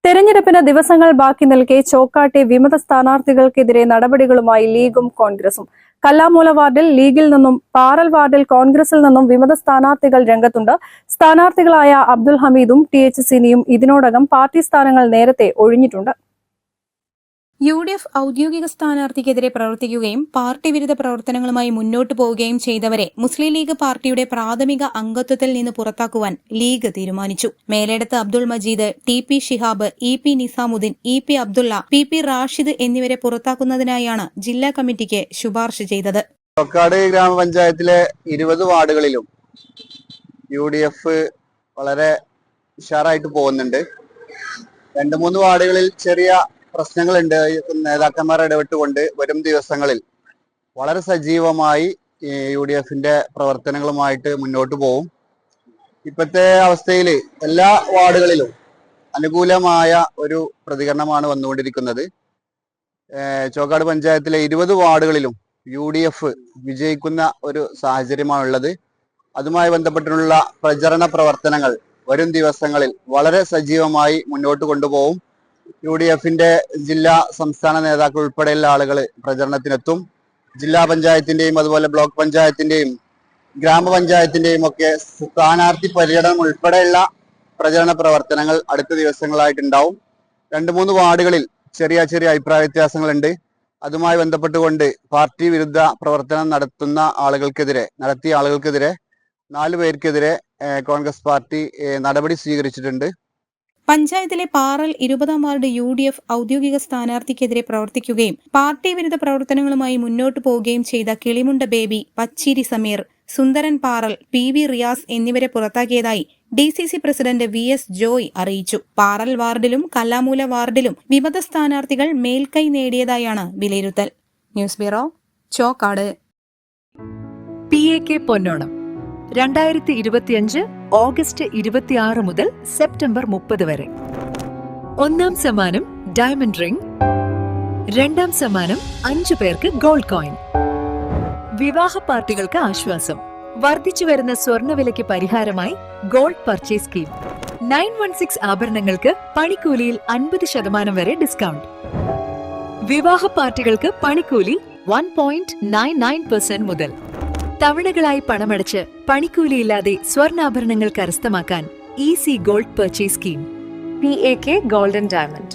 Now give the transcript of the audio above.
തെരഞ്ഞെടുപ്പിന് ദിവസങ്ങൾ ബാക്കി നിൽക്കെ ചോക്കാട്ടെ വിമത സ്ഥാനാർത്ഥികൾക്കെതിരെ നടപടികളുമായി ലീഗും കോൺഗ്രസും. കല്ലാമൂല വാർഡിൽ ലീഗിൽ നിന്നും പാറൽ വാർഡിൽ കോൺഗ്രസിൽ നിന്നും വിമത സ്ഥാനാർത്ഥികൾ രംഗത്തുണ്ട്. സ്ഥാനാർത്ഥികളായ അബ്ദുൽ ഹമീദും TH സിനിയും ഇതിനോടകം പാർട്ടി സ്ഥാനങ്ങൾ നേരത്തെ ഒഴിഞ്ഞിട്ടുണ്ട്. UDF ഔദ്യോഗിക സ്ഥാനാർത്ഥിക്കെതിരെ പ്രവർത്തിക്കുകയും പാർട്ടി വിരുദ്ധ പ്രവർത്തനങ്ങളുമായി മുന്നോട്ടു പോവുകയും ചെയ്തവരെ മുസ്ലിം ലീഗ് പാർട്ടിയുടെ പ്രാഥമിക അംഗത്വത്തിൽ നിന്ന് പുറത്താക്കുവാൻ ലീഗ് തീരുമാനിച്ചു. മേലെടുത്ത് Abdul Majeed, TP Shihab, EP Nizamuddin, EP Abdulla, PP Rashid എന്നിവരെ പുറത്താക്കുന്നതിനായാണ് ജില്ലാ കമ്മിറ്റിക്ക് ശുപാർശ ചെയ്തത്. ചോക്കാട് ഗ്രാമപഞ്ചായത്തിലെ 20 വാർഡുകളിലും UDF വളരെ ഉഷാറായിട്ട് പോകുന്നുണ്ട്. 2-3 വാർഡുകളിൽ ചെറിയ പ്രശ്നങ്ങളുണ്ട്. നേതാക്കന്മാർ ഇടപെട്ടുകൊണ്ട് വരും ദിവസങ്ങളിൽ വളരെ സജീവമായി UDFന്റെ പ്രവർത്തനങ്ങളുമായിട്ട് മുന്നോട്ട് പോകും. ഇപ്പോഴത്തെ അവസ്ഥയിൽ എല്ലാ വാർഡുകളിലും അനുകൂലമായ ഒരു പ്രതികരണമാണ് വന്നുകൊണ്ടിരിക്കുന്നത്. ചോക്കാട് പഞ്ചായത്തിലെ 20 വാർഡുകളിലും UDF വിജയിക്കുന്ന ഒരു സാഹചര്യമാണുള്ളത്. അതുമായി ബന്ധപ്പെട്ടുള്ള പ്രചരണ പ്രവർത്തനങ്ങൾ വരും ദിവസങ്ങളിൽ വളരെ സജീവമായി മുന്നോട്ട് കൊണ്ടുപോകും. UDFന്റെ ജില്ലാ സംസ്ഥാന നേതാക്കൾ ഉൾപ്പെടെയുള്ള ആളുകൾ പ്രചരണത്തിനെത്തും. ജില്ലാ പഞ്ചായത്തിന്റെയും അതുപോലെ ബ്ലോക്ക് പഞ്ചായത്തിന്റെയും ഗ്രാമപഞ്ചായത്തിന്റെയും ഒക്കെ സ്ഥാനാർത്ഥി പര്യടനം ഉൾപ്പെടെയുള്ള പ്രചരണ പ്രവർത്തനങ്ങൾ അടുത്ത ദിവസങ്ങളായിട്ടുണ്ടാവും. 2-3 വാർഡുകളിൽ ചെറിയ അഭിപ്രായ വ്യത്യാസങ്ങളുണ്ട്. അതുമായി ബന്ധപ്പെട്ടുകൊണ്ട് പാർട്ടി വിരുദ്ധ പ്രവർത്തനം നടത്തിയ ആളുകൾക്കെതിരെ 4 പേർക്കെതിരെ കോൺഗ്രസ് പാർട്ടി നടപടി സ്വീകരിച്ചിട്ടുണ്ട്. പഞ്ചായത്തിലെ പാറൽ 20-ാം വാർഡ് UDF ഔദ്യോഗിക സ്ഥാനാർത്ഥിക്കെതിരെ പ്രവർത്തിക്കുകയും പാർട്ടി വിരുദ്ധ പ്രവർത്തനങ്ങളുമായി മുന്നോട്ടു പോവുകയും ചെയ്ത കിളിമുണ്ട ബേബി, പച്ചീരി സമീർ, സുന്ദരൻ പാറൽ, PV റിയാസ് എന്നിവരെ പുറത്താക്കിയതായി DCC പ്രസിഡന്റ് VS ജോയ് അറിയിച്ചു. പാറൽ വാർഡിലും കല്ലാമൂല വാർഡിലും വിമത സ്ഥാനാർത്ഥികൾ മേൽക്കൈ നേടിയതായാണ് വിലയിരുത്തൽ. News bureau, Chokkad. PAK പൊന്നോണം 2025 ഓഗസ്റ്റ് 26 മുതൽ സെപ്റ്റംബർ 30 വരെ. 1-ാം സമ്മാനം ഡയമണ്ട് റിംഗ്, 2-ാം സമ്മാനം 5 പേർക്ക് ഗോൾഡ് കോയിൻ. വിവാഹ പാർട്ടികൾക്ക് ആശ്വാസം. വർദ്ധിച്ചുവരുന്ന സ്വർണ്ണവിലയ്ക്ക് പരിഹാരമായി ഗോൾഡ് പർച്ചേസ് സ്കീം. 916 ആഭരണങ്ങൾക്ക് പണിക്കൂലിയിൽ 50% വരെ ഡിസ്കൗണ്ട്. വിവാഹ പാർട്ടികൾക്ക് പണിക്കൂലി 1.99% മുതൽ. തവണകളായി പണമടച്ച് പണിക്കൂലിയില്ലാതെ സ്വർണ്ണാഭരണങ്ങൾ കരസ്ഥമാക്കാൻ easy gold purchase scheme. PAK golden diamond.